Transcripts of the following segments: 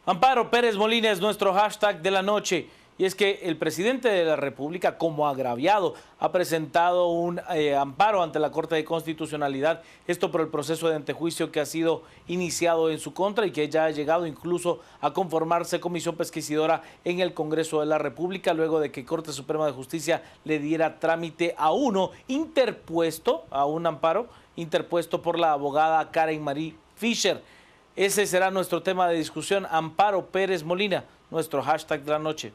Amparo Pérez Molina es nuestro hashtag de la noche. Y es que el presidente de la República, como agraviado, ha presentado un amparo ante la Corte de Constitucionalidad. Esto por el proceso de antejuicio que ha sido iniciado en su contra y que ya ha llegado incluso a conformarse comisión pesquisidora en el Congreso de la República, luego de que Corte Suprema de Justicia le diera trámite a un amparo interpuesto por la abogada Karen Marie Fisher. Ese será nuestro tema de discusión. Amparo Pérez Molina, nuestro hashtag de la noche.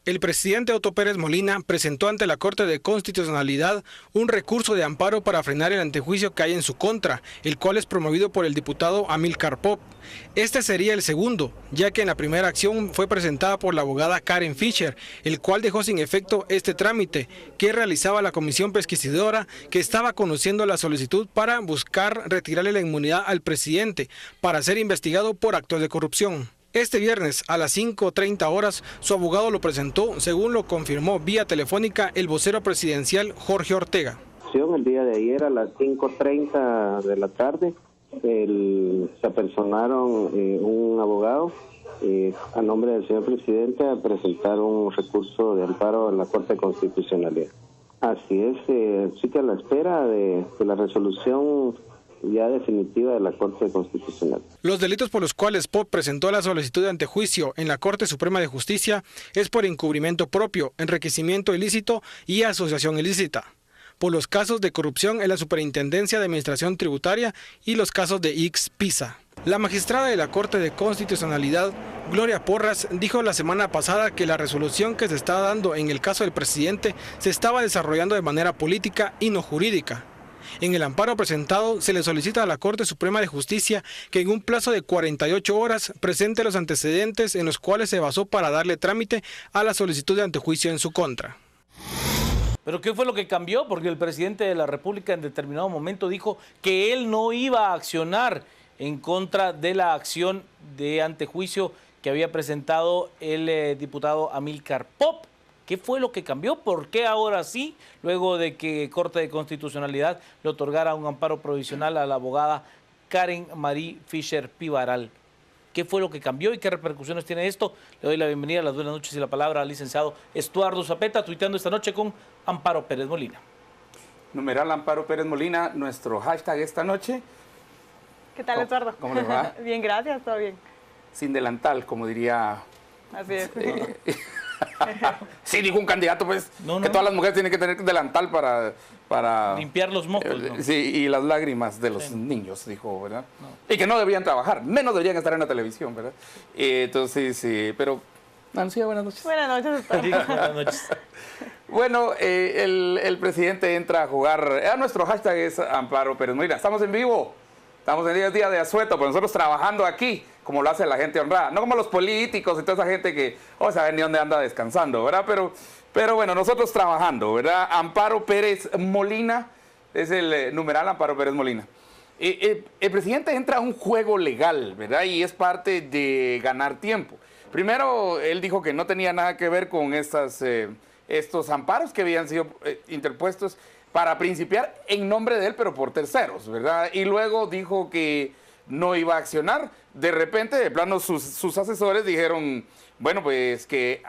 El presidente Otto Pérez Molina presentó ante la Corte de Constitucionalidad un recurso de amparo para frenar el antejuicio que hay en su contra, el cual es promovido por el diputado Amílcar Pop. Este sería el segundo, ya que en la primera acción fue presentada por la abogada Karen Fisher, el cual dejó sin efecto este trámite que realizaba la comisión pesquisidora, que estaba conociendo la solicitud para buscar retirarle la inmunidad al presidente para ser investigado por actos de corrupción. Este viernes a las 5:30 horas su abogado lo presentó, según lo confirmó vía telefónica el vocero presidencial Jorge Ortega. El día de ayer a las 5:30 de la tarde se apersonaron un abogado a nombre del señor presidente a presentar un recurso de amparo en la Corte de Constitucionalidad. Así es, sí que a la espera de la resolución ya definitiva de la Corte Constitucional. Los delitos por los cuales Pop presentó la solicitud de antejuicio en la Corte Suprema de Justicia es por encubrimiento propio, enriquecimiento ilícito y asociación ilícita, por los casos de corrupción en la Superintendencia de Administración Tributaria y los casos de Ix-Pisa. La magistrada de la Corte de Constitucionalidad, Gloria Porras, dijo la semana pasada que la resolución que se está dando en el caso del presidente se estaba desarrollando de manera política y no jurídica. En el amparo presentado se le solicita a la Corte Suprema de Justicia que en un plazo de 48 horas presente los antecedentes en los cuales se basó para darle trámite a la solicitud de antejuicio en su contra. ¿Pero qué fue lo que cambió? Porque el presidente de la República en determinado momento dijo que él no iba a accionar en contra de la acción de antejuicio que había presentado el diputado Amílcar Pop. ¿Qué fue lo que cambió? ¿Por qué ahora sí, luego de que Corte de Constitucionalidad le otorgara un amparo provisional a la abogada Karen Marie Fisher Pivaral? ¿Qué fue lo que cambió y qué repercusiones tiene esto? Le doy la bienvenida, las buenas noches y la palabra al licenciado Estuardo Zapeta, tuiteando esta noche con Amparo Pérez Molina. Numeral Amparo Pérez Molina, nuestro hashtag esta noche. ¿Qué tal, Estuardo? ¿Cómo le va? Bien, gracias, todo bien. Sin delantal, como diría... Así es. Sí, dijo un candidato, pues, que todas las mujeres tienen que tener delantal para limpiar los mocos, ¿no? Sí, y las lágrimas de los niños, dijo, ¿verdad? No. Y que no debían trabajar, menos deberían estar en la televisión, ¿verdad? Entonces, sí, pero... Anuncia, buenas noches. Buenas noches, Estuardo. Buenas noches. Bueno, el presidente entra a jugar... nuestro hashtag es Amparo Pérez Molina. Estamos en vivo. Estamos en el día de asueto, pero nosotros trabajando aquí, como lo hace la gente honrada. No como los políticos y toda esa gente que, saben ni dónde anda descansando, ¿verdad? Pero bueno, nosotros trabajando, ¿verdad? Amparo Pérez Molina, es el numeral Amparo Pérez Molina. El presidente entra a un juego legal, ¿verdad? Y es parte de ganar tiempo. Primero, él dijo que no tenía nada que ver con estos amparos que habían sido interpuestos para principiar en nombre de él, pero por terceros, ¿verdad? Y luego dijo que no iba a accionar. De repente, de plano, sus asesores dijeron, bueno, pues que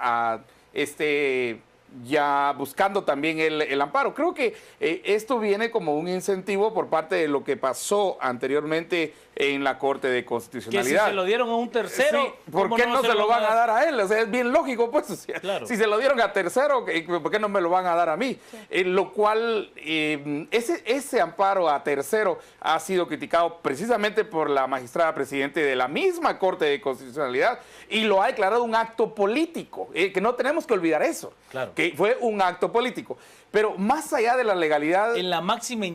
ya buscando también el amparo. Creo que esto viene como un incentivo por parte de lo que pasó anteriormente en la Corte de Constitucionalidad. Que si se lo dieron a un tercero, sí, ¿por qué no se lo van a dar a él? O sea, es bien lógico, pues. O sea, claro. Si se lo dieron a tercero, ¿por qué no me lo van a dar a mí? Sí. Lo cual, ese amparo a tercero ha sido criticado precisamente por la magistrada presidente de la misma Corte de Constitucionalidad y lo ha declarado un acto político, que no tenemos que olvidar eso, claro. Que fue un acto político. Pero más allá de la legalidad... En la máxima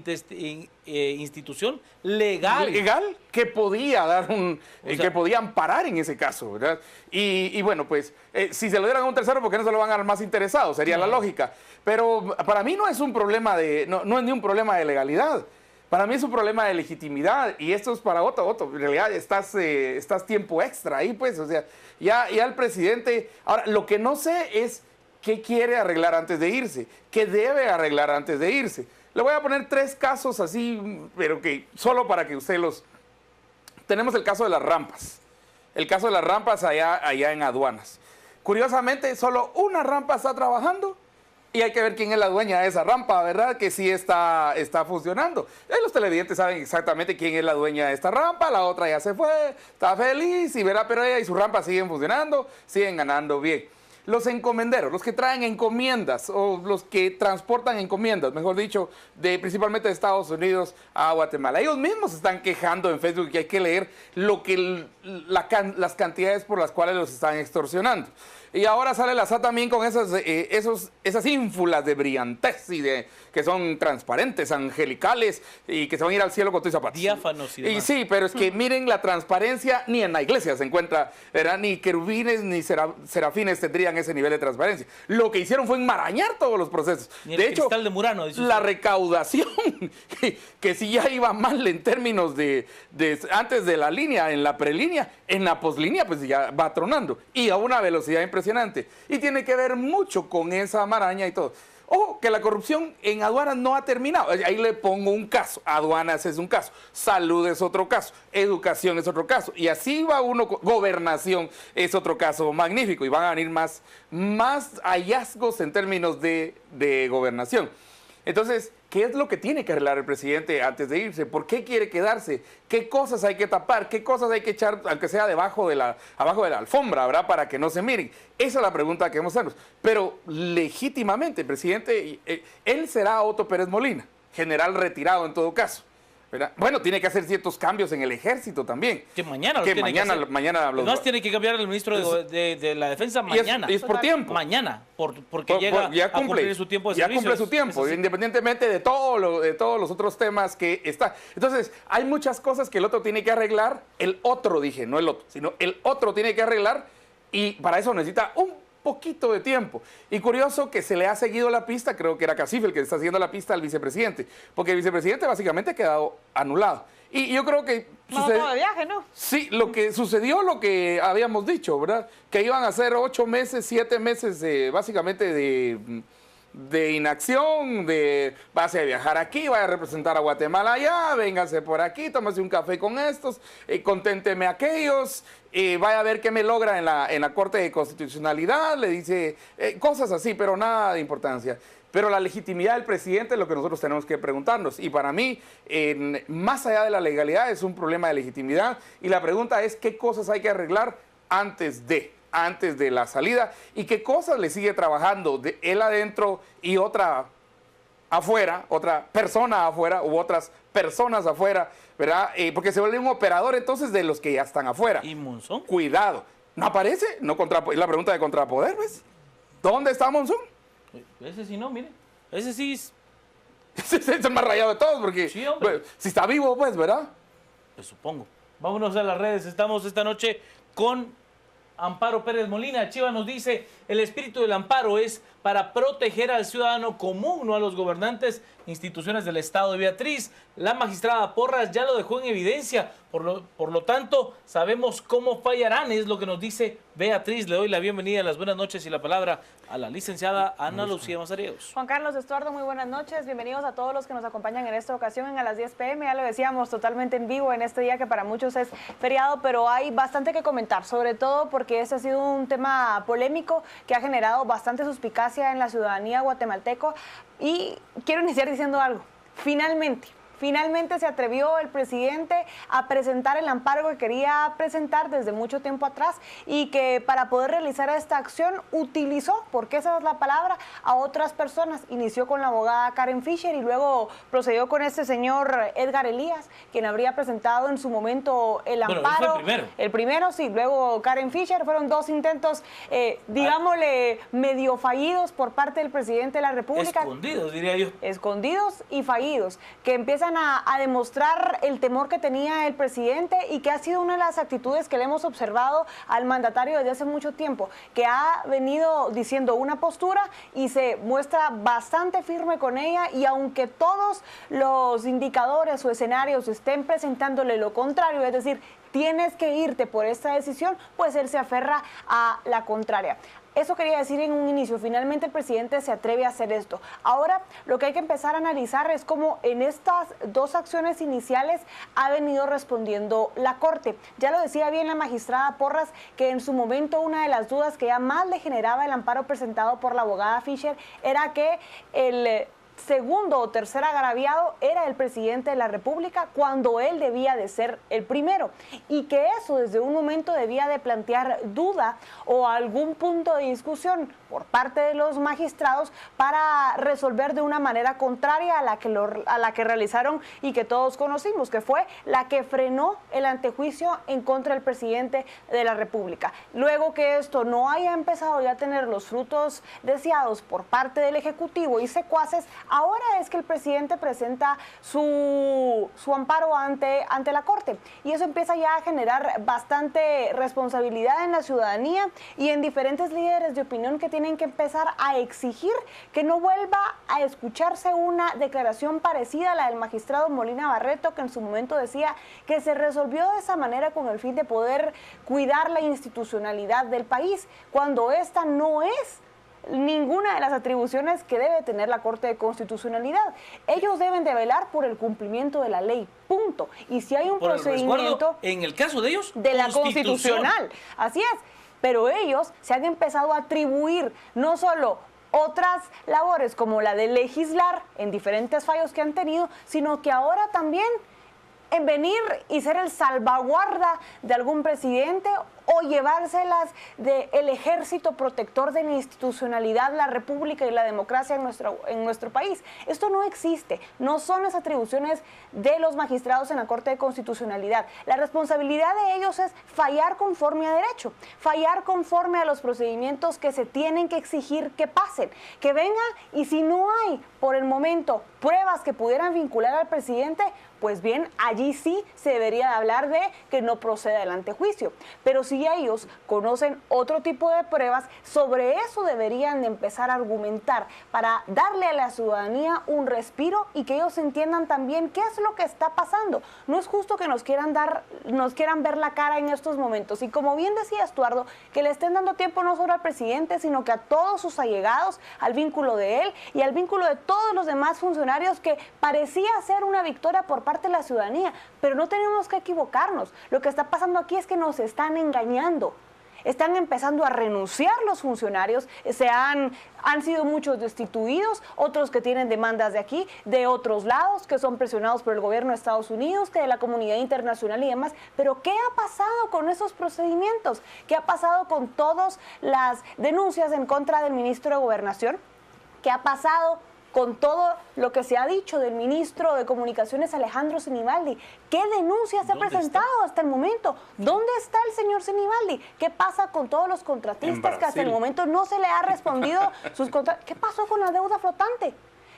institución legal. Legal, que podía dar que podía amparar en ese caso, ¿verdad? Y bueno, pues, si se lo dieran a un tercero, ¿por qué no se lo van a dar más interesado? Sería la lógica. Pero para mí no es un problema no es ni un problema de legalidad. Para mí es un problema de legitimidad y esto es para Otto. En realidad estás tiempo extra ahí, pues, o sea, ya el presidente... Ahora, lo que no sé es... ¿Qué quiere arreglar antes de irse? ¿Qué debe arreglar antes de irse? Le voy a poner 3 casos así, pero que solo para que usted los... Tenemos el caso de las rampas. el caso de las rampas allá en aduanas. Curiosamente, solo una rampa está trabajando y hay que ver quién es la dueña de esa rampa, ¿verdad? Que sí está funcionando. Los televidentes saben exactamente quién es la dueña de esta rampa, la otra ya se fue, está feliz, y verá, pero ella y su rampa siguen funcionando, siguen ganando bien. Los encomenderos, los que traen encomiendas o los que transportan encomiendas, mejor dicho, principalmente de Estados Unidos a Guatemala. Ellos mismos se están quejando en Facebook que hay que leer las cantidades por las cuales los están extorsionando. Y ahora sale la SAT también con esas ínfulas de brillantez y que son transparentes, angelicales y que se van a ir al cielo con tus zapatos. Diáfanos y demás. Y sí, pero es que miren, la transparencia ni en la iglesia se encuentra, ¿verdad? Ni querubines ni serafines tendrían ese nivel de transparencia. Lo que hicieron fue enmarañar todos los procesos. Ni el de hecho, cristal de Murano, dice la usted. recaudación, que si ya iba mal en términos de antes de la línea, en la prelínea, en la poslínea, pues ya va tronando. Y a una velocidad impresionante. Y tiene que ver mucho con esa maraña y todo. Ojo, que la corrupción en aduanas no ha terminado. Ahí le pongo un caso. Aduanas es un caso. Salud es otro caso. Educación es otro caso. Y así va uno. Gobernación es otro caso magnífico. Y van a venir más hallazgos en términos de gobernación. Entonces, ¿qué es lo que tiene que arreglar el presidente antes de irse? ¿Por qué quiere quedarse? ¿Qué cosas hay que tapar? ¿Qué cosas hay que echar, aunque sea abajo de la alfombra, ¿verdad? Para que no se miren. Esa es la pregunta que debemos hacernos. Pero legítimamente, el presidente, él será Otto Pérez Molina, general retirado en todo caso, ¿verdad? Bueno, tiene que hacer ciertos cambios en el ejército también. Que mañana lo que tiene mañana, que hacer. mañana Además tiene que cambiar el ministro de la Defensa mañana. Y es por tiempo. Mañana, porque llega ya a cumplir su tiempo de ya servicio. cumple su tiempo, independientemente de todos los otros temas que está. Entonces, hay muchas cosas que el otro tiene que arreglar, el otro dije, no el otro, sino el otro tiene que arreglar, y para eso necesita un poquito de tiempo. Y curioso que se le ha seguido la pista, creo que era Casife el que está siguiendo la pista al vicepresidente, porque el vicepresidente básicamente ha quedado anulado. Y yo creo que No, todo de viaje, ¿no? Sí, lo que sucedió, lo que habíamos dicho, ¿verdad? Que iban a ser 8 meses, 7 meses básicamente de inacción, vaya a viajar aquí, vaya a representar a Guatemala allá, véngase por aquí, tómase un café con estos, conténteme a aquellos, vaya a ver qué me logra en la Corte de Constitucionalidad, le dice cosas así, pero nada de importancia. Pero la legitimidad del presidente es lo que nosotros tenemos que preguntarnos. Y para mí, más allá de la legalidad, es un problema de legitimidad. Y la pregunta es, ¿qué cosas hay que arreglar antes de la salida? ¿Y qué cosas le sigue trabajando de él adentro y otra afuera, otra persona afuera u otras personas afuera, ¿verdad? Porque se vuelve un operador entonces de los que ya están afuera. ¿Y Monzón? Cuidado. ¿No aparece? No es la pregunta de contrapoder, ¿ves? ¿Dónde está Monzón? Ese sí no, mire. Ese sí es, Ese es el más rayado de todos, porque Sí, hombre. bueno, si está vivo, pues, ¿verdad? pues supongo. Vámonos a las redes. Estamos esta noche con Amparo Pérez Molina. Chiva nos dice, el espíritu del amparo es para proteger al ciudadano común, no a los gobernantes, instituciones del Estado. De Beatriz, la magistrada Porras ya lo dejó en evidencia, por lo tanto, sabemos cómo fallarán, es lo que nos dice Beatriz. Le doy la bienvenida, las buenas noches y la palabra a la licenciada Ana Lucía Mazariegos. Juan Carlos Estuardo, muy buenas noches. Bienvenidos a todos los que nos acompañan en esta ocasión a las 10 p.m. Ya lo decíamos, totalmente en vivo en este día que para muchos es feriado, pero hay bastante que comentar, sobre todo porque este ha sido un tema polémico que ha generado bastante suspicacia en la ciudadanía guatemalteco. Y quiero iniciar diciendo algo. Finalmente se atrevió el presidente a presentar el amparo que quería presentar desde mucho tiempo atrás y que para poder realizar esta acción utilizó, porque esa es la palabra, a otras personas. Inició con la abogada Karen Fisher y luego procedió con este señor Edgar Elías, quien habría presentado en su momento el amparo. Bueno, él fue el primero. El primero, sí, luego Karen Fisher. Fueron dos intentos, digámosle, medio fallidos por parte del presidente de la República. Escondidos, diría yo. Escondidos y fallidos, que empiezan a demostrar el temor que tenía el presidente y que ha sido una de las actitudes que le hemos observado al mandatario desde hace mucho tiempo, que ha venido diciendo una postura y se muestra bastante firme con ella, y aunque todos los indicadores o escenarios estén presentándole lo contrario, es decir, tienes que irte por esta decisión, pues él se aferra a la contraria. Eso quería decir en un inicio, finalmente el presidente se atreve a hacer esto. Ahora lo que hay que empezar a analizar es cómo en estas dos acciones iniciales ha venido respondiendo la Corte. Ya lo decía bien la magistrada Porras, que en su momento una de las dudas que ya más le generaba el amparo presentado por la abogada Fischer era que el segundo o tercer agraviado era el presidente de la República cuando él debía de ser el primero, y que eso desde un momento debía de plantear duda o algún punto de discusión por parte de los magistrados para resolver de una manera contraria a la que realizaron y que todos conocimos, que fue la que frenó el antejuicio en contra del presidente de la República. Luego que esto no haya empezado ya a tener los frutos deseados por parte del Ejecutivo y secuaces, ahora es que el presidente presenta su amparo ante la Corte, y eso empieza ya a generar bastante responsabilidad en la ciudadanía y en diferentes líderes de opinión que tienen que empezar a exigir que no vuelva a escucharse una declaración parecida a la del magistrado Molina Barreto, que en su momento decía que se resolvió de esa manera con el fin de poder cuidar la institucionalidad del país, cuando esta no es ninguna de las atribuciones que debe tener la Corte de Constitucionalidad. Ellos deben de velar por el cumplimiento de la ley, punto. Y si hay un por procedimiento, en el caso de ellos, de la Constitucional, así es, pero ellos se han empezado a atribuir no solo otras labores como la de legislar en diferentes fallos que han tenido, sino que ahora también en venir y ser el salvaguarda de algún presidente o llevárselas del ejército protector de la institucionalidad, la república y la democracia en nuestro país. Esto no existe, no son las atribuciones de los magistrados en la Corte de Constitucionalidad. La responsabilidad de ellos es fallar conforme a derecho, fallar conforme a los procedimientos que se tienen que exigir que pasen, que venga, y si no hay por el momento pruebas que pudieran vincular al presidente, pues bien, allí sí se debería hablar de que no proceda el antejuicio. Pero si ellos conocen otro tipo de pruebas, sobre eso deberían de empezar a argumentar para darle a la ciudadanía un respiro y que ellos entiendan también qué es lo que está pasando. No es justo que nos quieran ver la cara en estos momentos. Y como bien decía Estuardo, que le estén dando tiempo no solo al presidente, sino que a todos sus allegados, al vínculo de él y al vínculo de todos los demás funcionarios, que parecía ser una victoria por parte de la ciudadanía, pero no tenemos que equivocarnos. Lo que está pasando aquí es que nos están engañando. Están empezando a renunciar los funcionarios, han sido muchos destituidos, otros que tienen demandas de aquí, de otros lados, que son presionados por el gobierno de Estados Unidos, que de la comunidad internacional y demás. Pero ¿qué ha pasado con esos procedimientos? ¿Qué ha pasado con todas las denuncias en contra del ministro de Gobernación? ¿Qué ha pasado con todo lo que se ha dicho del ministro de Comunicaciones, Alejandro Sinibaldi? ¿Qué denuncias se ha presentado hasta el momento? ¿Dónde está el señor Sinibaldi? ¿Qué pasa con todos los contratistas que hasta el momento no se le ha respondido sus contratos? ¿Qué pasó con la deuda flotante?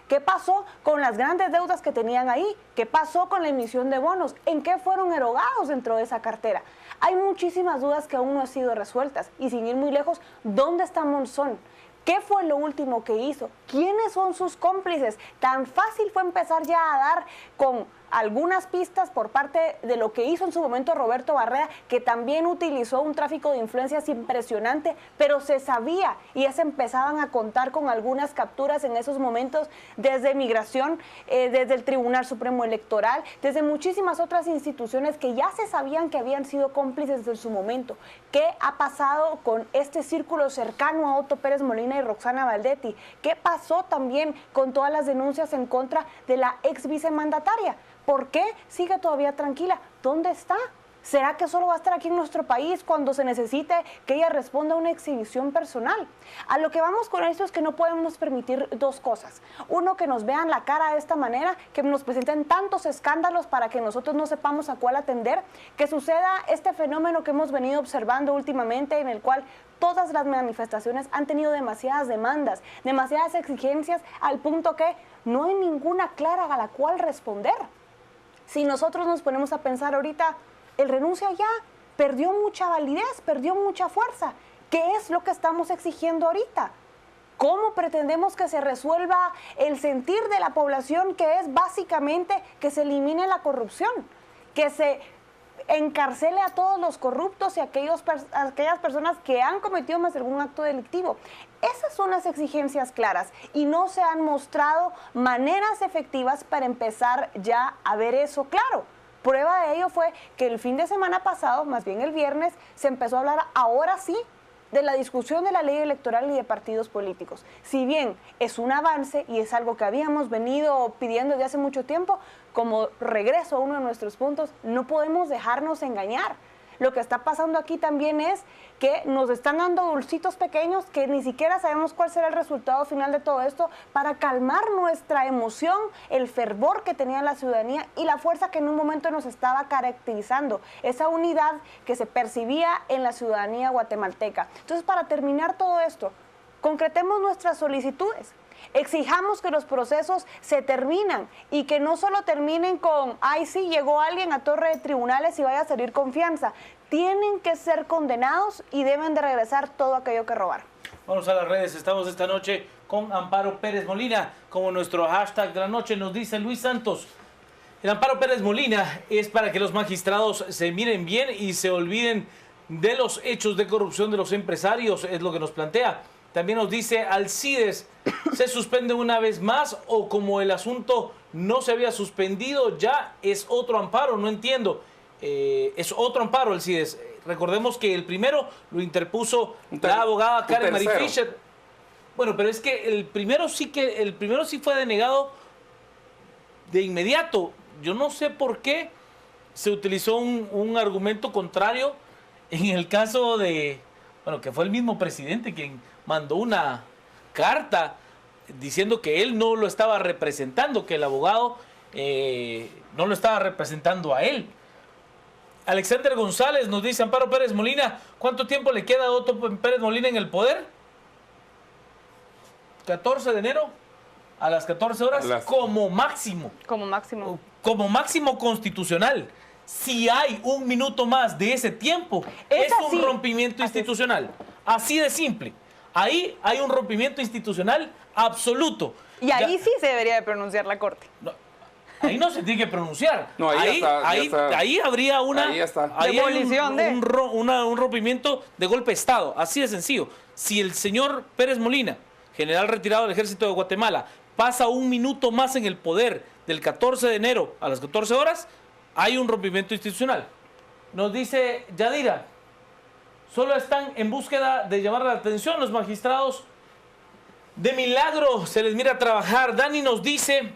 ¿Qué pasó con las grandes deudas que tenían ahí? ¿Qué pasó con la emisión de bonos? ¿En qué fueron erogados dentro de esa cartera? Hay muchísimas dudas que aún no han sido resueltas. Y sin ir muy lejos, ¿dónde está Monzón? ¿Qué fue lo último que hizo? ¿Quiénes son sus cómplices? Tan fácil fue empezar ya a dar con algunas pistas por parte de lo que hizo en su momento Roberto Barrera, que también utilizó un tráfico de influencias impresionante, pero se sabía y ya se empezaban a contar con algunas capturas en esos momentos desde Migración, desde el Tribunal Supremo Electoral, desde muchísimas otras instituciones que ya se sabían que habían sido cómplices desde su momento. ¿Qué ha pasado con este círculo cercano a Otto Pérez Molina y Roxana Valdetti? ¿Qué pasó también con todas las denuncias en contra de la ex vicemandataria? ¿Por qué sigue todavía tranquila? ¿Dónde está? ¿Será que solo va a estar aquí en nuestro país cuando se necesite que ella responda a una exhibición personal? A lo que vamos con esto es que no podemos permitir dos cosas. Uno, que nos vean la cara de esta manera, que nos presenten tantos escándalos para que nosotros no sepamos a cuál atender, que suceda este fenómeno que hemos venido observando últimamente, en el cual todas las manifestaciones han tenido demasiadas demandas, demasiadas exigencias, al punto que no hay ninguna clara a la cual responder. Si nosotros nos ponemos a pensar ahorita, el renuncia ya perdió mucha validez, perdió mucha fuerza. ¿Qué es lo que estamos exigiendo ahorita? ¿Cómo pretendemos que se resuelva el sentir de la población, que es básicamente que se elimine la corrupción, que se encarcele a todos los corruptos y a aquellas personas que han cometido más de algún acto delictivo. Esas son las exigencias claras y no se han mostrado maneras efectivas para empezar ya a ver eso claro. Prueba de ello fue que el fin de semana pasado, más bien el viernes, se empezó a hablar ahora sí de la discusión de la ley electoral y de partidos políticos. Si bien es un avance y es algo que habíamos venido pidiendo desde hace mucho tiempo, como regreso a uno de nuestros puntos, no podemos dejarnos engañar. Lo que está pasando aquí también es que nos están dando dulcitos pequeños que ni siquiera sabemos cuál será el resultado final de todo esto para calmar nuestra emoción, el fervor que tenía la ciudadanía y la fuerza que en un momento nos estaba caracterizando, esa unidad que se percibía en la ciudadanía guatemalteca. Entonces, para terminar todo esto, concretemos nuestras solicitudes. Exijamos que los procesos se terminan y que no solo terminen con, ay sí, llegó alguien a torre de tribunales y vaya a salir confianza. Tienen que ser condenados y deben de regresar todo aquello que robaron. Vamos a las redes, estamos esta noche con Amparo Pérez Molina, como nuestro hashtag de la noche nos dice Luis Santos. El Amparo Pérez Molina es para que los magistrados se miren bien y se olviden de los hechos de corrupción de los empresarios, es lo que nos plantea. También nos dice Alcides, ¿se suspende una vez más o como el asunto no se había suspendido, ya es otro amparo? No entiendo. Es otro amparo, Alcides. Recordemos que el primero lo interpuso la abogada Karen Marie Fischer. Bueno, pero es que el primero sí fue denegado de inmediato. Yo no sé por qué se utilizó un argumento contrario en el caso de, bueno, que fue el mismo presidente quien mandó una carta diciendo que él no lo estaba representando, que el abogado no lo estaba representando a él. Alexander González nos dice, Amparo Pérez Molina, ¿cuánto tiempo le queda a Otto Pérez Molina en el poder? 14 de enero a las 14 horas como máximo. Como máximo. Como máximo constitucional. Si hay un minuto más de ese tiempo, es un rompimiento institucional. Así de simple. Ahí hay un rompimiento institucional absoluto. Y ahí sí se debería de pronunciar la Corte. No, ahí no se tiene que pronunciar. No, ahí habría una demolición un rompimiento de golpe de Estado. Así de sencillo. Si el señor Pérez Molina, general retirado del Ejército de Guatemala, pasa un minuto más en el poder del 14 de enero a las 14 horas, hay un rompimiento institucional. Nos dice Yadira, solo están en búsqueda de llamar la atención los magistrados. De milagro se les mira trabajar. Dani nos dice,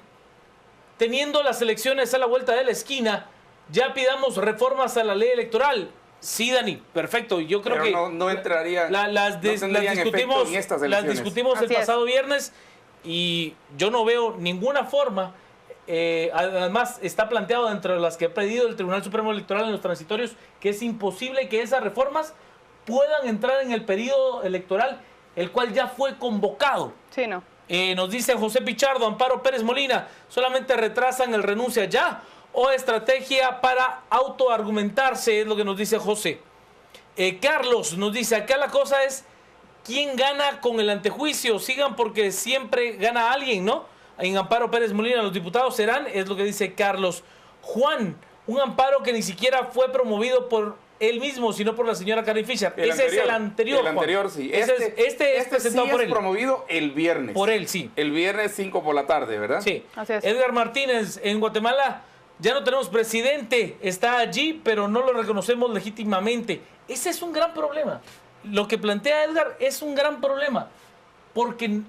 teniendo las elecciones a la vuelta de la esquina, ya pidamos reformas a la ley electoral. Sí, Dani, perfecto. Yo creo que no entraría, las discutimos el pasado viernes y yo no veo ninguna forma. Además, está planteado dentro de las que ha pedido el Tribunal Supremo Electoral en los transitorios que es imposible que esas reformas puedan entrar en el periodo electoral, el cual ya fue convocado. Sí, no. Nos dice José Pichardo, Amparo Pérez Molina, solamente retrasan el renuncia ya o estrategia para autoargumentarse, es lo que nos dice José. Carlos nos dice, acá la cosa es quién gana con el antejuicio, sigan porque siempre gana alguien, ¿no? En Amparo Pérez Molina los diputados serán, es lo que dice Carlos. Juan, un amparo que ni siquiera fue promovido por él mismo, sino por la señora Karen Fischer. Ese es el anterior. El anterior, sí. Este es presentado sí por es él. Promovido el viernes. Por él, sí. El viernes 5 por la tarde, ¿verdad? Sí. Así es. Edgar Martínez, en Guatemala ya no tenemos presidente. Está allí, pero no lo reconocemos legítimamente. Ese es un gran problema. Lo que plantea Edgar es un gran problema. Porque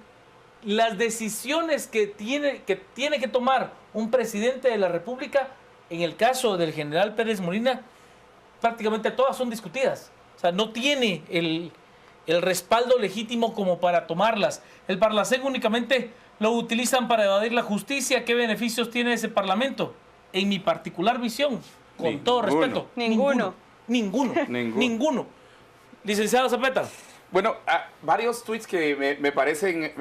las decisiones que tiene que tomar un presidente de la República, en el caso del general Pérez Molina, prácticamente todas son discutidas. O sea, no tiene el respaldo legítimo como para tomarlas. El Parlacén únicamente lo utilizan para evadir la justicia. ¿Qué beneficios tiene ese Parlamento? En mi particular visión, con todo respeto. Ninguno. Ninguno. Licenciado Zapeta. Bueno, varios tweets que me parecen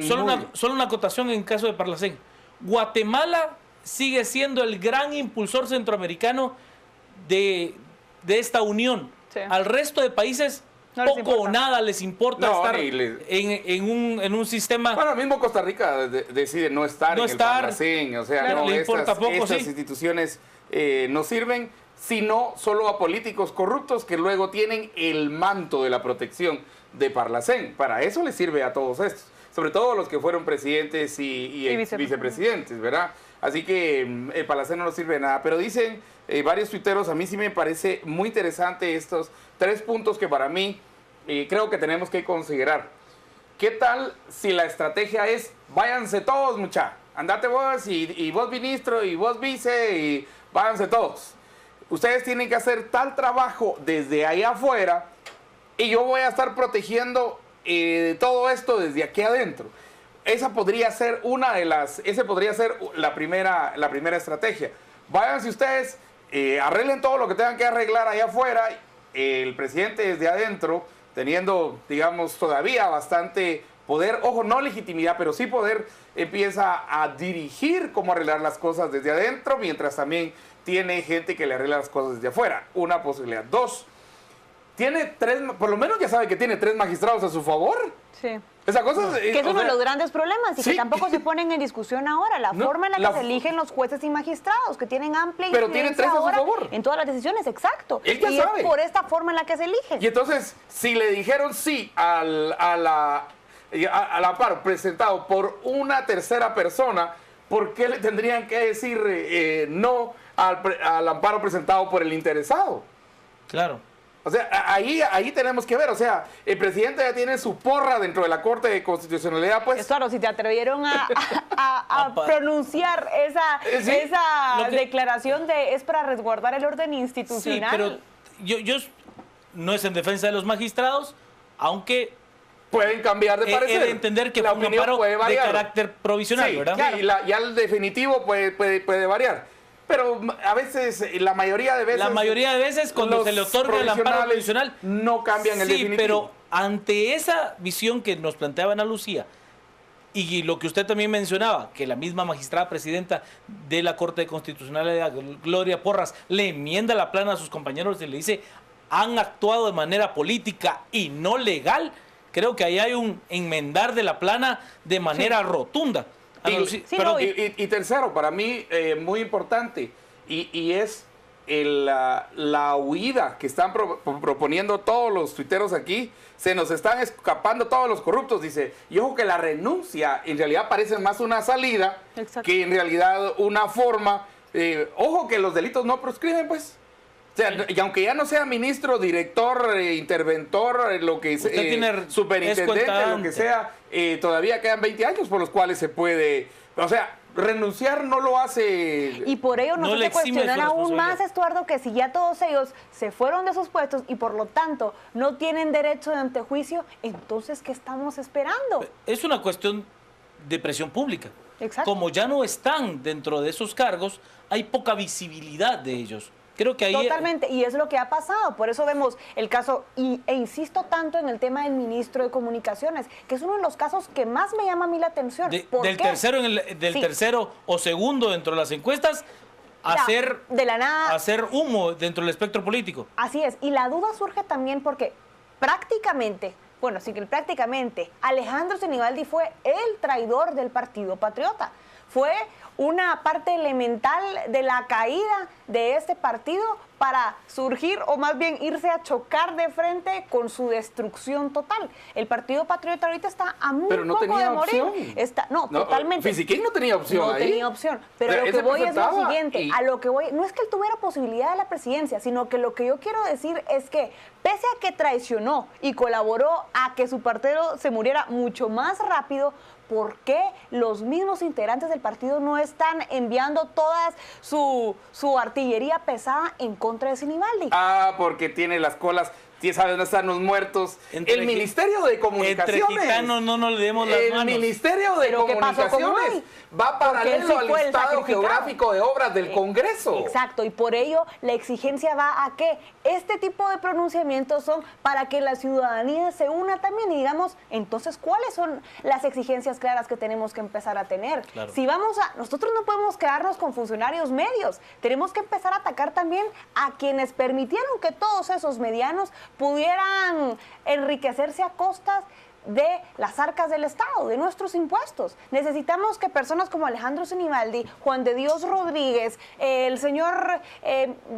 Solo una acotación en caso de Parlacén. Guatemala sigue siendo el gran impulsor centroamericano de esta unión. Sí. Al resto de países no poco o nada les importa estar en un sistema. Bueno, mismo Costa Rica decide no estar en el Parlacén, o sea, claro, le importa poco, estas instituciones no sirven, sino solo a políticos corruptos que luego tienen el manto de la protección de Parlacén. Para eso les sirve a todos estos, sobre todo los que fueron presidentes y vicepresidentes, ¿verdad? Así que el Parlacén no nos sirve de nada. Pero dicen varios tuiteros, a mí sí me parece muy interesante estos 3 puntos que para mí creo que tenemos que considerar. ¿Qué tal si la estrategia es, váyanse todos, mucha, andate vos y vos ministro y vos vice y váyanse todos? Ustedes tienen que hacer tal trabajo desde ahí afuera y yo voy a estar protegiendo todo esto desde aquí adentro. Esa podría ser la primera estrategia. Váyanse ustedes, arreglen todo lo que tengan que arreglar allá afuera. El presidente desde adentro, teniendo, digamos, todavía bastante poder, ojo, no legitimidad, pero sí poder, empieza a dirigir cómo arreglar las cosas desde adentro, mientras también tiene gente que le arregla las cosas desde afuera. Una posibilidad. 2, tiene 3, por lo menos ya sabe que tiene 3 magistrados a su favor. Sí. Esa cosa que es uno de los grandes problemas y sí, que tampoco se ponen en discusión ahora, la forma en la que se eligen los jueces y magistrados, que tienen amplia pero tiene 3 a su favor en todas las decisiones, exacto. Él ya y sabe. Es por esta forma en la que se eligen. Y entonces, si le dijeron sí al amparo presentado por una tercera persona, ¿por qué le tendrían que decir no al amparo presentado por el interesado? Claro. O sea, ahí tenemos que ver, o sea, el presidente ya tiene su porra dentro de la Corte de Constitucionalidad, pues... Claro, si te atrevieron a pronunciar esa declaración de es para resguardar el orden institucional. Sí, pero yo no es en defensa de los magistrados, aunque... Pueden cambiar de parecer. He de entender que fue un amparo de carácter provisional, sí, ¿verdad? Claro. Y ya el definitivo puede variar. Pero a veces, la mayoría de veces... cuando se le otorga el amparo provisional... no cambian el definitivo. Sí, pero ante esa visión que nos planteaba Ana Lucía, y lo que usted también mencionaba, que la misma magistrada presidenta de la Corte de Constitucionalidad, Gloria Porras, le enmienda la plana a sus compañeros y le dice, han actuado de manera política y no legal, creo que ahí hay un enmendar de la plana de manera rotunda. Y tercero, para mí, muy importante, y es la huida que están proponiendo todos los tuiteros aquí. Se nos están escapando todos los corruptos, dice. Y ojo que la renuncia en realidad parece más una salida que en realidad una forma. Ojo que los delitos no proscriben, pues. O sea, y aunque ya no sea ministro, director, interventor, lo que sea, superintendente, lo que sea, todavía quedan 20 años por los cuales se puede, o sea, renunciar no lo hace. Y por ello nos hace cuestionar aún más, Estuardo, que si ya todos ellos se fueron de sus puestos y por lo tanto no tienen derecho de antejuicio, entonces ¿qué estamos esperando? Es una cuestión de presión pública. Exacto. Como ya no están dentro de esos cargos, hay poca visibilidad de ellos. Creo que ahí... Totalmente, y es lo que ha pasado. Por eso vemos el caso, e insisto tanto en el tema del ministro de Comunicaciones, que es uno de los casos que más me llama a mí la atención. Tercero o segundo dentro de las encuestas, de la nada, hacer humo dentro del espectro político. Así es, y la duda surge también porque prácticamente, Alejandro Sinibaldi fue el traidor del Partido Patriota. Fue una parte elemental de la caída de este partido para surgir, o más bien irse a chocar de frente con su destrucción total. El Partido Patriota ahorita está a muy poco de morir. Totalmente. Fisiquín no tenía opción. No tenía opción. Pero a lo que voy es lo siguiente. A lo que voy, no es que él tuviera posibilidad de la presidencia, sino que lo que yo quiero decir es que, pese a que traicionó y colaboró a que su partido se muriera mucho más rápido, ¿por qué los mismos integrantes del partido no están enviando toda su artillería pesada en contra de Sinibaldi? Porque tiene las colas, sabe dónde están los muertos. El Ministerio de Comunicaciones. Entre gitanos no nos le demos las manos. El Ministerio de Comunicaciones va paralelo al listado geográfico de obras del Congreso. Exacto, y por ello la exigencia va a que este tipo de pronunciamientos son para que la ciudadanía se una también y digamos, entonces, ¿cuáles son las exigencias claras que tenemos que empezar a tener? Claro. Si nosotros no podemos quedarnos con funcionarios medios, tenemos que empezar a atacar también a quienes permitieron que todos esos medianos pudieran enriquecerse a costas de las arcas del Estado, de nuestros impuestos. Necesitamos que personas como Alejandro Sinibaldi, Juan de Dios Rodríguez, el señor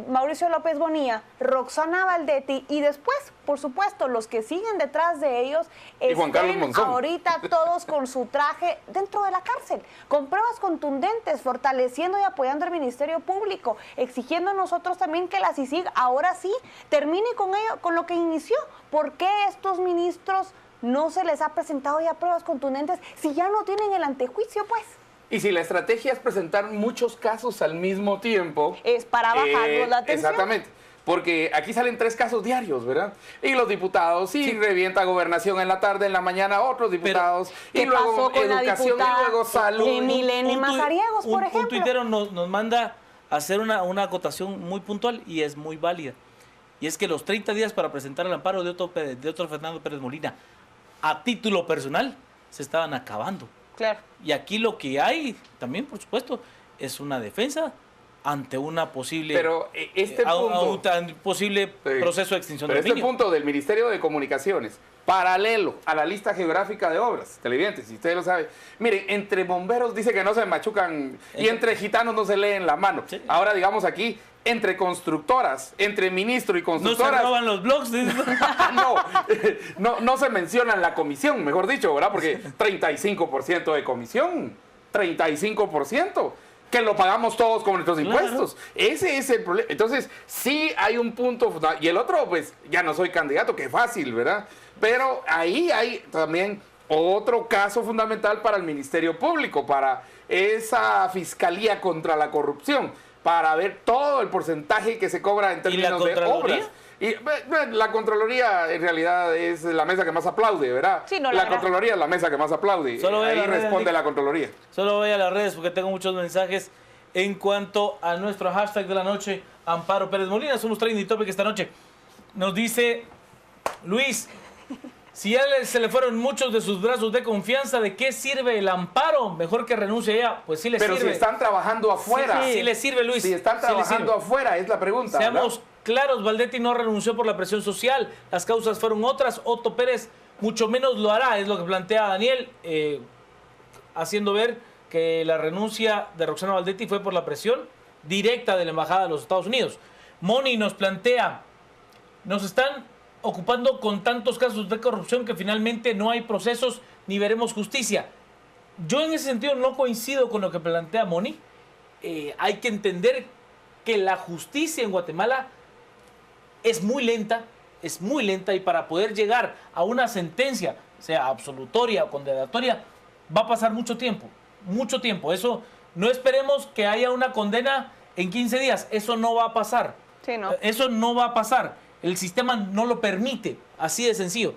Mauricio López Bonilla, Roxana Valdetti y después, por supuesto, los que siguen detrás de ellos, y Juan Carlos Monzón. Ahorita todos con su traje dentro de la cárcel, con pruebas contundentes, fortaleciendo y apoyando al Ministerio Público, exigiendo a nosotros también que la CICIG ahora sí termine con ello, con lo que inició. ¿Por qué estos ministros no se les ha presentado ya pruebas contundentes si ya no tienen el antejuicio, pues? Y si la estrategia es presentar muchos casos al mismo tiempo... Es para bajarnos la atención. Exactamente. Porque aquí salen 3 casos diarios, ¿verdad? Y los diputados, y revienta Gobernación en la tarde, en la mañana otros diputados, y luego Educación, y luego Salud. Mileni Mazariegos, por ejemplo. Un tuitero nos manda a hacer una acotación muy puntual y es muy válida. Y es que los 30 días para presentar el amparo de otro Fernando Pérez Molina a título personal se estaban acabando. Claro. Y aquí lo que hay también, por supuesto, es una defensa ante una posible, pero un posible proceso de extinción de dominio. Este punto del Ministerio de Comunicaciones, paralelo a la lista geográfica de obras, televidentes, si ustedes lo saben. Miren, entre bomberos dice que no se machucan y entre gitanos no se leen la mano. Sí. Ahora, digamos aquí, entre constructoras, entre ministro y constructoras... ¿No se roban los blogs? no se menciona la comisión, mejor dicho, ¿verdad? Porque 35% de comisión, 35%, que lo pagamos todos con nuestros impuestos. Claro. Ese es el problema. Entonces, sí hay un punto, y el otro, pues, ya no soy candidato, qué fácil, ¿verdad? Pero ahí hay también otro caso fundamental para el Ministerio Público, para esa Fiscalía contra la Corrupción, para ver todo el porcentaje que se cobra en términos de obras. Y la Contraloría en realidad es la mesa que más aplaude, ¿verdad? Sí, no, la Contraloría es la mesa que más aplaude. Ahí responde la Contraloría. Solo voy a las redes porque tengo muchos mensajes en cuanto a nuestro hashtag de la noche, Amparo Pérez Molina. Somos trending topic esta noche. Nos dice Luis, si ya se le fueron muchos de sus brazos de confianza, ¿de qué sirve el amparo? Mejor que renuncie ya. Pues sí le sirve. Pero si están trabajando afuera. Sí le sirve, Luis. Si están trabajando afuera, es la pregunta. Seamos claros, Valdetti no renunció por la presión social. Las causas fueron otras. Otto Pérez mucho menos lo hará, es lo que plantea Daniel, haciendo ver que la renuncia de Roxana Valdetti fue por la presión directa de la Embajada de los Estados Unidos. Moni nos plantea, nos están ocupando con tantos casos de corrupción que finalmente no hay procesos ni veremos justicia. Yo en ese sentido no coincido con lo que plantea Moni. Hay que entender que la justicia en Guatemala es muy lenta y para poder llegar a una sentencia, sea absolutoria o condenatoria, va a pasar mucho tiempo. Eso, no esperemos que haya una condena en 15 días, eso no va a pasar. Sí, ¿no? Eso no va a pasar. El sistema no lo permite, así de sencillo.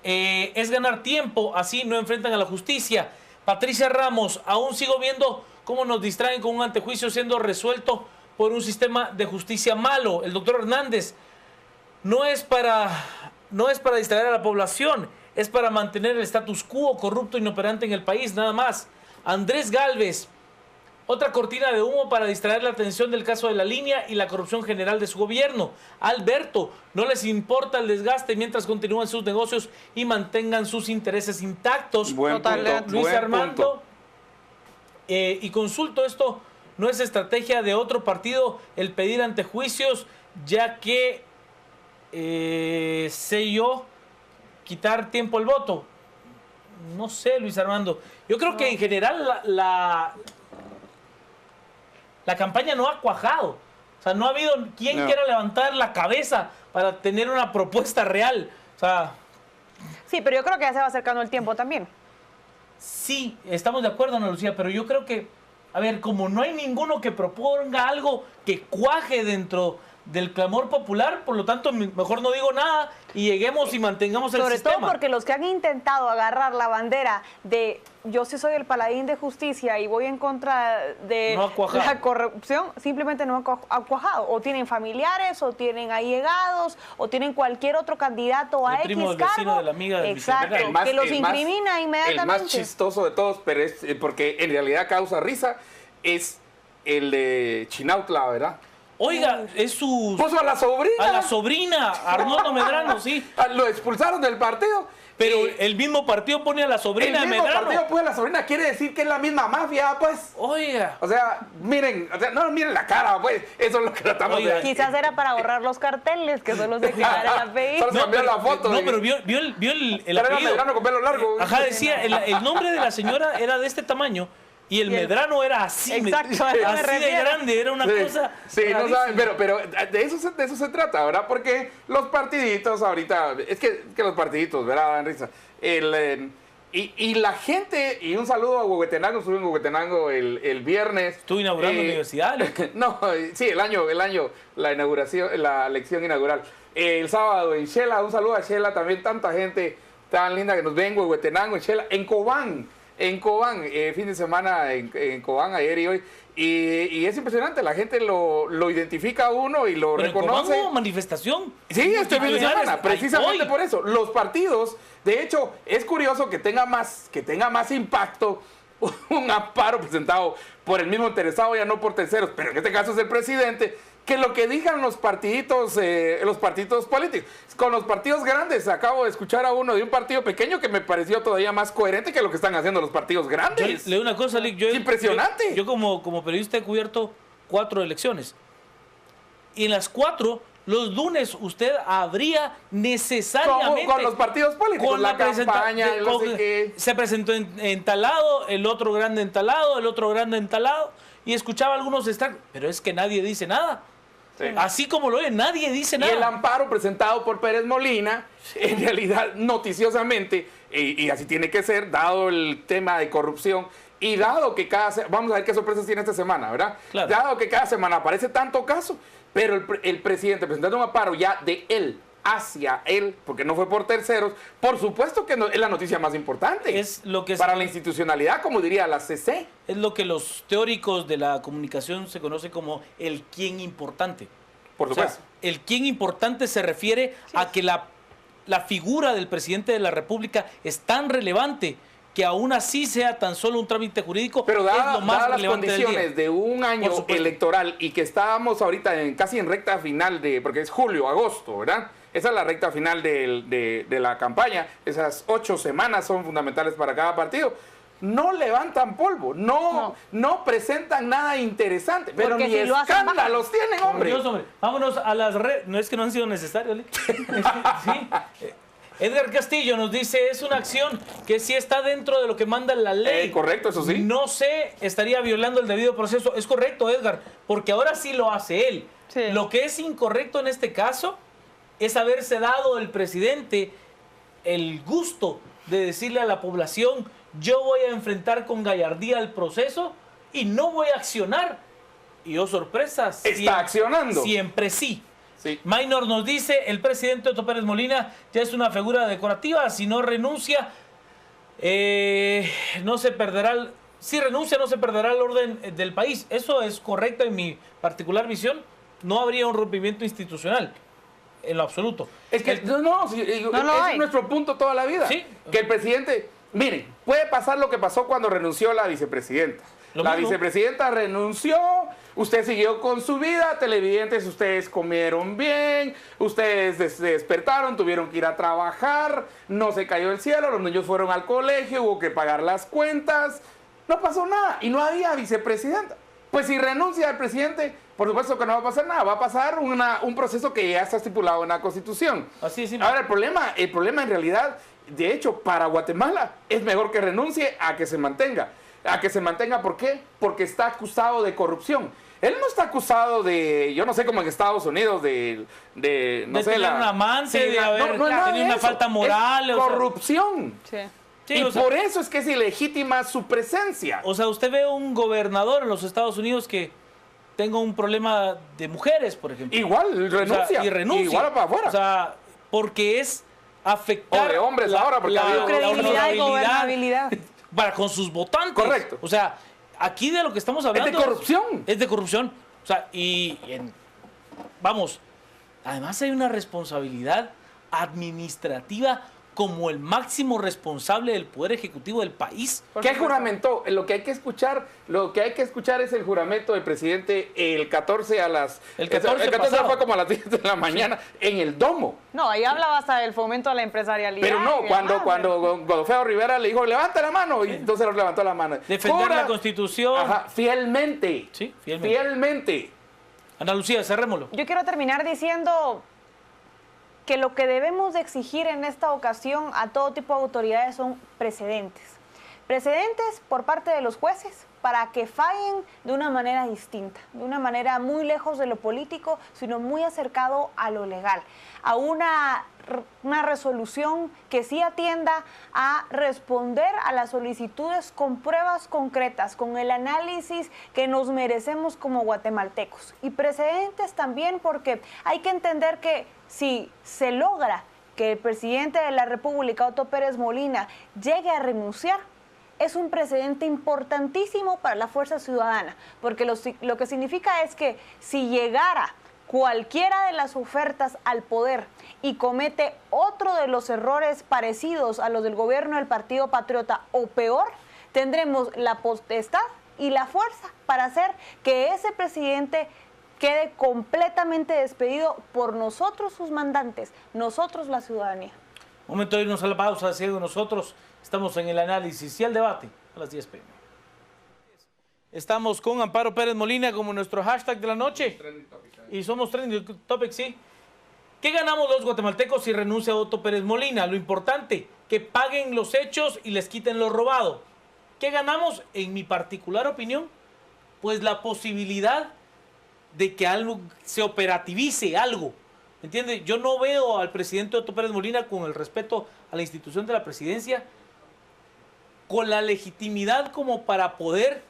Es ganar tiempo, así no enfrentan a la justicia. Patricia Ramos, aún sigo viendo cómo nos distraen con un antejuicio siendo resuelto por un sistema de justicia malo. El doctor Hernández, no es para distraer a la población, es para mantener el status quo corrupto e inoperante en el país, nada más. Andrés Galvez, otra cortina de humo para distraer la atención del caso de la línea y la corrupción general de su gobierno. Alberto, no les importa el desgaste mientras continúan sus negocios y mantengan sus intereses intactos. Buen punto, Luis Armando, y consulto, esto no es estrategia de otro partido el pedir antejuicios, ya que sé yo quitar tiempo al voto. No sé, Luis Armando. Yo creo que en general la campaña no ha cuajado. O sea, no ha habido quien quiera levantar la cabeza para tener una propuesta real. O sea, sí, pero yo creo que ya se va acercando el tiempo también. Sí, estamos de acuerdo, Ana Lucía, pero yo creo que, a ver, como no hay ninguno que proponga algo que cuaje dentro del clamor popular, por lo tanto, mejor no digo nada y lleguemos y mantengamos el sistema. Sobre todo porque los que han intentado agarrar la bandera de yo sí soy el paladín de justicia y voy en contra de la corrupción, simplemente no ha cuajado. O tienen familiares, o tienen allegados, o tienen cualquier otro candidato a X cargo. Vecino de la amiga del exacto, que los incrimina inmediatamente. El más chistoso de todos, pero es porque en realidad causa risa, es el de Chinautla, ¿verdad? Oiga, es su... Puso a la sobrina. A la sobrina, Arnoldo Medrano, sí. Lo expulsaron del partido. Pero el mismo partido pone a la sobrina de El mismo Medrano. partido pone a la sobrina. Quiere decir que es la misma mafia, pues. Oiga. O sea, miren, no miren la cara, pues. Eso es lo que tratamos de... Quizás era para borrar los carteles, que solo se quedara el apellido. Solo cambiar la foto. No, pero vio el Era apellido. Medrano con pelo largo. Ajá, decía, el nombre de la señora era de este tamaño y el Medrano era así. Exacto, a eso me así de refiero. grande, era una cosa. Sí, no rarísima. saben, pero de eso se trata, ¿verdad? Porque los partiditos ahorita, es que los partiditos, ¿verdad? Dan risa. Y la gente, y un saludo a Huehuetenango, estuve en Huehuetenango el viernes. Estuve inaugurando universidad. No, sí, el año, la inauguración, la lección inaugural. El sábado en Shela, un saludo a Shela, también tanta gente tan linda que nos ven, Huehuetenango, en Shela, en Cobán, fin de semana en Cobán, ayer y hoy. Y es impresionante, la gente lo identifica a uno y lo Pero reconoce. ¿cómo manifestación? Sí, este fin de semana, Ay, precisamente hoy. por eso. Los partidos, de hecho, es curioso que tenga más impacto un amparo presentado por el mismo interesado, ya no por terceros, pero en este caso es el presidente, que lo que digan los partiditos políticos. Con los partidos grandes, acabo de escuchar a uno de un partido pequeño que me pareció todavía más coherente que lo que están haciendo los partidos grandes. Le digo una cosa, Lick, Es impresionante. Yo como periodista he cubierto 4 elecciones. Y en las 4, los lunes usted habría necesariamente... Con los partidos políticos, con la campaña, no sé qué. Se presentó en tal lado, el otro grande en tal lado, el otro grande en tal lado, y escuchaba algunos extractos, pero es que nadie dice nada. Sí. Así como lo oye, nadie dice Y nada. el amparo presentado por Pérez Molina, en realidad, noticiosamente, y así tiene que ser, dado el tema de corrupción, y dado que vamos a ver qué sorpresas tiene esta semana, ¿verdad? Claro. Dado que cada semana aparece tanto caso, pero el presidente presentando un amparo ya de él hacia él, porque no fue por terceros, por supuesto que es la noticia más importante. Es lo que para la institucionalidad, como diría la CC. Es lo que los teóricos de la comunicación se conoce como el quién importante. Por O sea, supuesto. el quién importante se refiere a que la figura del presidente de la República es tan relevante que aún así sea tan solo un trámite jurídico, Pero es dadas lo más las relevante del día. condiciones de un año Por supuesto. electoral y que estábamos ahorita casi en recta final porque es julio, agosto, ¿verdad? Esa es la recta final de la campaña. Esas 8 semanas son fundamentales para cada partido. No levantan polvo, no presentan nada interesante, pero Porque ni si lo hacen, escándalos tienen, Por hombre. Dios, hombre. Vámonos a las redes. No es que no han sido necesarios, ¿le? Sí. Edgar Castillo nos dice, es una acción que sí está dentro de lo que manda la ley. Correcto, eso sí. No se estaría violando el debido proceso. Es correcto, Edgar, porque ahora sí lo hace él. Sí. Lo que es incorrecto en este caso es haberse dado el presidente el gusto de decirle a la población, yo voy a enfrentar con gallardía el proceso y no voy a accionar. Y oh, sorpresa, Está accionando. Siempre sí. Sí. Minor nos dice, el presidente Otto Pérez Molina ya es una figura decorativa, si no renuncia, no se perderá, si renuncia no se perderá el orden del país. Eso es correcto en mi particular visión, no habría un rompimiento institucional, en lo absoluto. Es que ese es nuestro punto toda la vida. Sí. Que el presidente, miren, puede pasar lo que pasó cuando renunció la vicepresidenta. La vicepresidenta renunció, usted siguió con su vida, televidentes, ustedes comieron bien, ustedes se despertaron, tuvieron que ir a trabajar, no se cayó el cielo, los niños fueron al colegio, hubo que pagar las cuentas, no pasó nada y no había vicepresidenta. Pues si renuncia el presidente, por supuesto que no va a pasar nada, va a pasar un proceso que ya está estipulado en la Constitución. Así es. Ahora, el problema en realidad, de hecho, para Guatemala es mejor que renuncie a que se mantenga. A que se mantenga, ¿por qué? Porque está acusado de corrupción. Él no está acusado de, yo no sé, como en Estados Unidos, de tener un amante, de haber tenido una falta moral. Es corrupción. Sí. Sí, y o sea, por eso es que es ilegítima su presencia. O sea, usted ve un gobernador en los Estados Unidos que tenga un problema de mujeres, por ejemplo. Igual renuncia. O sea, y renuncia. Igual para afuera. O sea, porque es afectar O de hombres ahora, porque ha habido- Credibilidad y gobernabilidad. para con sus votantes. Correcto. O sea, aquí de lo que estamos hablando Es de corrupción. Es de corrupción. O sea, vamos, además hay una responsabilidad administrativa como el máximo responsable del Poder Ejecutivo del país. ¿Qué juramentó? Lo que hay que escuchar es el juramento del presidente el 14 a las... El 14 fue como a las 10 de la mañana en el Domo. No, ahí hablaba hasta del fomento a la empresarialidad. Pero no, cuando Godofredo Rivera le dijo, levanta la mano, y entonces lo levantó la mano. Defender la Constitución. Ajá, fielmente. Sí, fielmente. Ana Lucía, cerrémoslo. Yo quiero terminar diciendo que lo que debemos de exigir en esta ocasión a todo tipo de autoridades son precedentes. Precedentes por parte de los jueces para que fallen de una manera distinta, de una manera muy lejos de lo político, sino muy acercado a lo legal, a una resolución que sí atienda a responder a las solicitudes con pruebas concretas, con el análisis que nos merecemos como guatemaltecos. Y precedentes también porque hay que entender que si se logra que el presidente de la República, Otto Pérez Molina, llegue a renunciar, es un precedente importantísimo para la fuerza ciudadana, porque lo que significa es que si llegara cualquiera de las ofertas al poder y comete otro de los errores parecidos a los del gobierno del Partido Patriota o peor, tendremos la potestad y la fuerza para hacer que ese presidente quede completamente despedido por nosotros, sus mandantes, nosotros, la ciudadanía. Momento de irnos a la pausa, siendo nosotros. Estamos en el análisis y el debate a las 10 p.m. Estamos con Amparo Pérez Molina como nuestro hashtag de la noche. Y somos trending topic, sí. ¿Qué ganamos los guatemaltecos si renuncia Otto Pérez Molina? Lo importante, que paguen los hechos y les quiten lo robado. ¿Qué ganamos? En mi particular opinión, pues la posibilidad de que algo se operativice, algo. ¿Me entiende? Yo no veo al presidente Otto Pérez Molina, con el respeto a la institución de la presidencia, con la legitimidad como para poder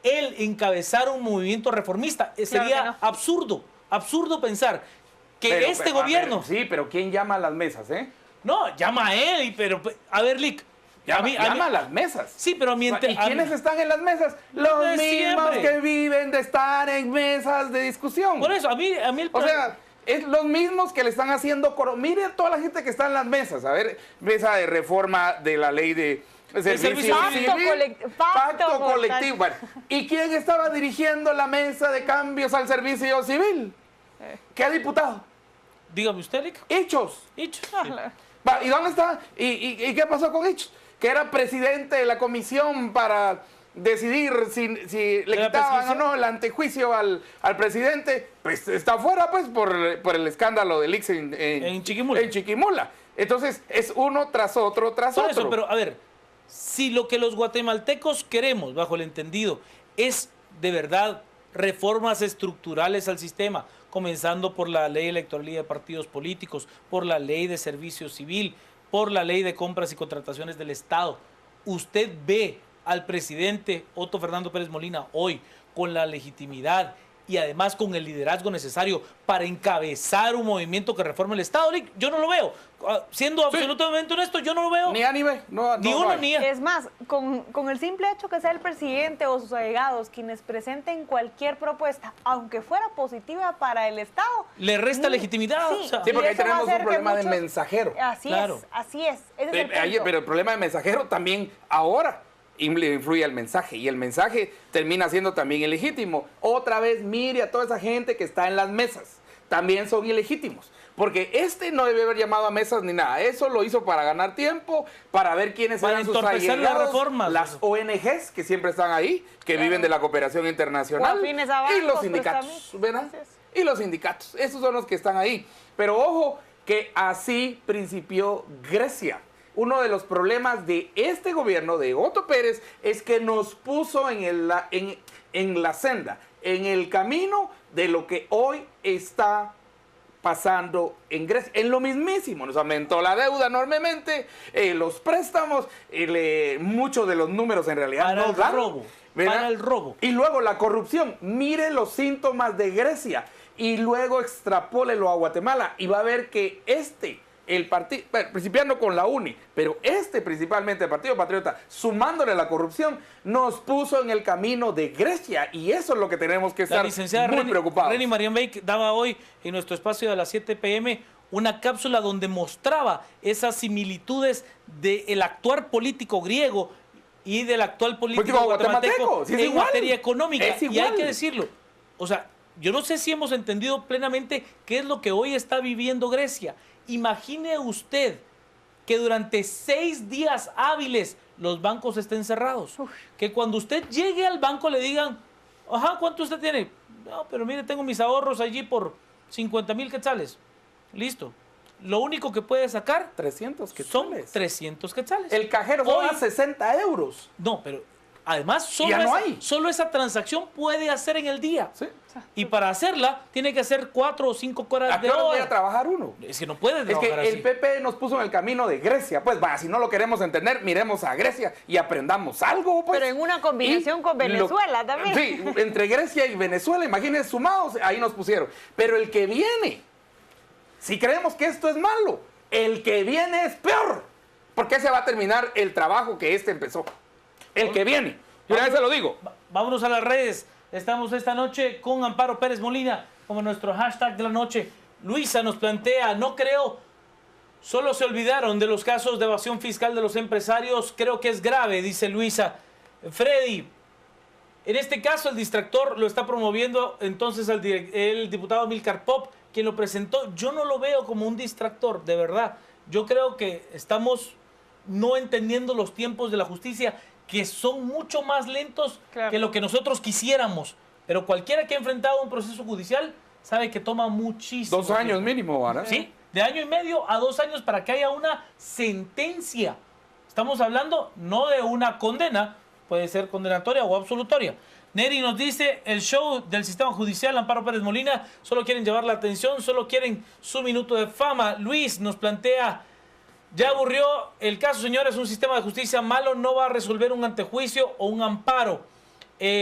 él encabezar un movimiento reformista. Sería absurdo pensar que gobierno... sí, pero ¿quién llama a las mesas, No, llama a él, pero... A ver, Lick. Llama a las mesas. Sí, pero ¿Y quiénes están en las mesas? Los mismos siempre. que viven de estar en mesas de discusión. Por eso, a mí el... O sea, es los mismos que le están haciendo coro. Mire a toda la gente que está en las mesas. A ver, mesa de reforma de la ley de servicio civil, pacto colectivo. Bueno, ¿y quién estaba dirigiendo la mesa de cambios al servicio civil? ¿Qué diputado? Dígame usted, Lick. Hechos. Sí. ¿Y dónde está? ¿Y qué pasó con Hechos? Que era presidente de la comisión para decidir si le quitaban o no el antejuicio al presidente, pues está fuera pues por el escándalo de Lix en Chiquimula. Entonces es uno tras otro tras otro. Eso, pero a ver, si lo que los guatemaltecos queremos, bajo el entendido, es de verdad reformas estructurales al sistema, comenzando por la ley electoral y de partidos políticos, por la ley de servicio civil, por la ley de compras y contrataciones del Estado, ¿usted ve al presidente Otto Fernando Pérez Molina hoy con la legitimidad y además con el liderazgo necesario para encabezar un movimiento que reforme el Estado? Yo no lo veo. Siendo absolutamente honesto, yo no lo veo. Ni A ni B. Ni uno ni A. Es más, con el simple hecho que sea el presidente o sus allegados quienes presenten cualquier propuesta, aunque fuera positiva para el Estado, le resta legitimidad. Sí, porque ahí tenemos un problema de mensajero. Así es. Ese es el punto. Pero el problema de mensajero también ahora influye el mensaje, y el mensaje termina siendo también ilegítimo. Otra vez, mire a toda esa gente que está en las mesas, también son ilegítimos, porque no debe haber llamado a mesas ni nada. Eso lo hizo para ganar tiempo, para ver quiénes eran sus allegados, las reformas, las ONGs que siempre están ahí, que viven de la cooperación internacional, y los sindicatos, ¿verdad? Y los sindicatos, esos son los que están ahí. Pero ojo, que así principió Grecia. Uno de los problemas de este gobierno de Otto Pérez es que nos puso en la senda, en el camino de lo que hoy está pasando en Grecia. En lo mismísimo, nos aumentó la deuda enormemente, los préstamos, muchos de los números en realidad para no dan. Para el robo. Y luego la corrupción. Mire los síntomas de Grecia y luego extrapólelo a Guatemala y va a ver que el partido, principiando con la UNI, pero principalmente el Partido Patriota, sumándole la corrupción, nos puso en el camino de Grecia, y eso es lo que tenemos que estar muy preocupados. Reni Marián Bey daba hoy en nuestro espacio de las 7 p.m. una cápsula donde mostraba esas similitudes del actuar político griego y del actual político guatemalteco sí, en materia económica. Es y hay que decirlo, o sea, yo no sé si hemos entendido plenamente qué es lo que hoy está viviendo Grecia. Imagine usted que durante 6 días hábiles los bancos estén cerrados. Que cuando usted llegue al banco le digan, ajá, ¿cuánto usted tiene? No, pero mire, tengo mis ahorros allí por 50,000 quetzales. Listo. Lo único que puede sacar 300 son quetzales. 300 quetzales. El cajero Hoy- da 60 euros. No, pero además Ya no hay. solo esa transacción puede hacer en el día. Sí. Y para hacerla tiene que hacer 4 o 5 horas ¿A qué de hora voy a hora. trabajar uno? Es que no puede Es trabajar que así. el PP nos puso en el camino de Grecia. Pues va, si no lo queremos entender, miremos a Grecia y aprendamos algo. Pues. Pero en una combinación Y con Venezuela también. Sí, entre Grecia y Venezuela, imagínense, sumados, ahí nos pusieron. Pero el que viene, si creemos que esto es malo, el que viene es peor. Porque se va a terminar el trabajo que este empezó. El que viene. Yo una vez se lo digo. Vámonos a las redes. Estamos esta noche con Amparo Pérez Molina como nuestro hashtag de la noche. Luisa nos plantea, no creo, solo se olvidaron de los casos de evasión fiscal de los empresarios. Creo que es grave, dice Luisa. Freddy, en este caso el distractor lo está promoviendo entonces el diputado Milcar Pop, quien lo presentó. Yo no lo veo como un distractor, de verdad. Yo creo que estamos no entendiendo los tiempos de la justicia, que son mucho más lentos que lo que nosotros quisiéramos. Pero cualquiera que ha enfrentado un proceso judicial sabe que toma muchísimo 2 años tiempo. mínimo, ¿verdad? Sí, de 1 año y medio a 2 años para que haya una sentencia. Estamos hablando no de una condena, puede ser condenatoria o absolutoria. Neri nos dice, el show del sistema judicial, Amparo Pérez Molina, solo quieren llevar la atención, solo quieren su minuto de fama. Luis nos plantea, ya aburrió el caso, señores, un sistema de justicia malo no va a resolver un antejuicio o un amparo.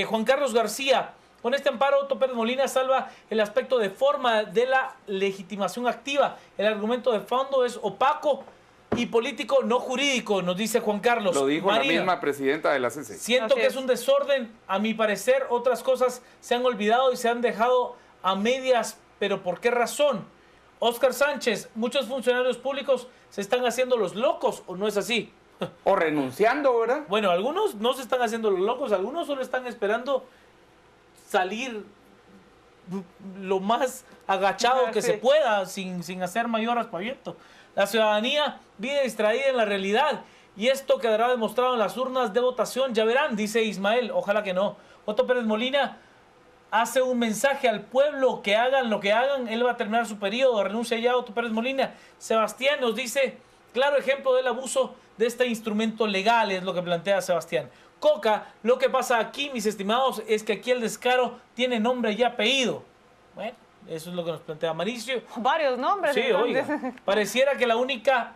Juan Carlos García, con este amparo, Otto Pérez Molina salva el aspecto de forma de la legitimación activa. El argumento de fondo es opaco y político, no jurídico, nos dice Juan Carlos. Lo dijo Marina, la misma presidenta de la CC. siento Así que es. es un desorden, a mi parecer otras cosas se han olvidado y se han dejado a medias, pero ¿por qué razón? Oscar Sánchez, muchos funcionarios públicos se están haciendo los locos, ¿o no es así? O renunciando, ¿verdad? Bueno, algunos no se están haciendo los locos, algunos solo están esperando salir lo más agachado que se pueda, sin hacer mayor aspaviento. La ciudadanía vive distraída en la realidad y esto quedará demostrado en las urnas de votación. Ya verán, dice Ismael, ojalá que no. Otto Pérez Molina hace un mensaje al pueblo que hagan lo que hagan, él va a terminar su periodo, renuncia ya Otto Pérez Molina. Sebastián nos dice, claro ejemplo del abuso de este instrumento legal, es lo que plantea Sebastián. Coca, lo que pasa aquí, mis estimados, es que aquí el descaro tiene nombre y apellido. Bueno, eso es lo que nos plantea Mauricio. Varios nombres. Sí, entonces. oiga, pareciera que la única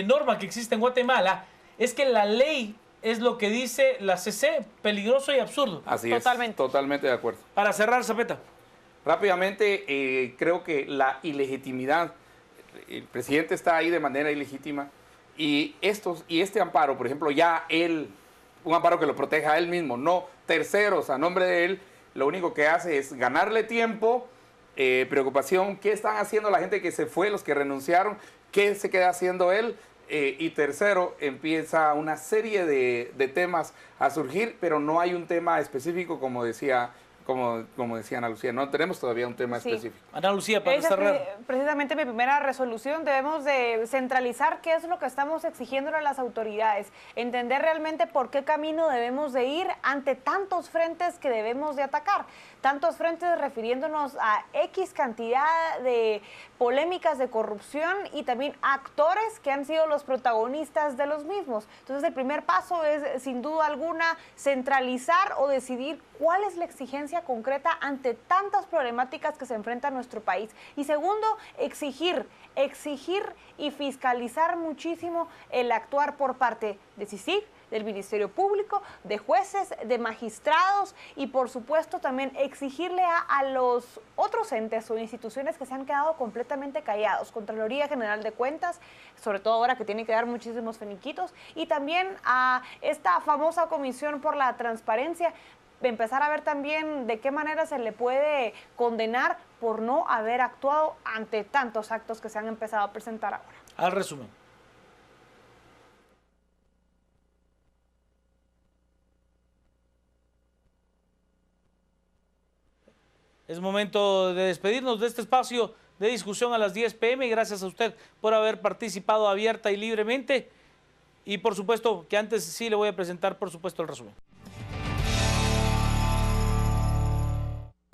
norma que existe en Guatemala es que la ley es lo que dice la CC, peligroso y absurdo. Así Totalmente. es, totalmente de acuerdo. Para cerrar, Zapeta. Rápidamente, creo que la ilegitimidad, el presidente está ahí de manera ilegítima y este amparo, por ejemplo, ya él, un amparo que lo proteja a él mismo, no terceros a nombre de él, lo único que hace es ganarle tiempo, preocupación, qué están haciendo la gente que se fue, los que renunciaron, qué se queda haciendo él. Y tercero, empieza una serie de temas a surgir, pero no hay un tema específico, como decía Ana Lucía, no tenemos todavía un tema Sí. específico. Ana Lucía, para Esa cerrar. es precisamente mi primera resolución. Debemos de centralizar qué es lo que estamos exigiéndole a las autoridades, entender realmente por qué camino debemos de ir ante tantos frentes que debemos de atacar, tantos frentes refiriéndonos a X cantidad de polémicas de corrupción y también actores que han sido los protagonistas de los mismos. Entonces el primer paso es sin duda alguna centralizar o decidir cuál es la exigencia concreta ante tantas problemáticas que se enfrenta nuestro país. Y segundo, exigir y fiscalizar muchísimo el actuar por parte de CICIG, del Ministerio Público, de jueces, de magistrados y por supuesto también exigirle a los otros entes o instituciones que se han quedado completamente callados, Contraloría General de Cuentas, sobre todo ahora que tiene que dar muchísimos finiquitos, y también a esta famosa Comisión por la Transparencia, empezar a ver también de qué manera se le puede condenar por no haber actuado ante tantos actos que se han empezado a presentar ahora. Al resumen. Es momento de despedirnos de este espacio de discusión a las 10 p.m. Gracias a usted por haber participado abierta y libremente. Y por supuesto que antes sí le voy a presentar, por supuesto, el resumen.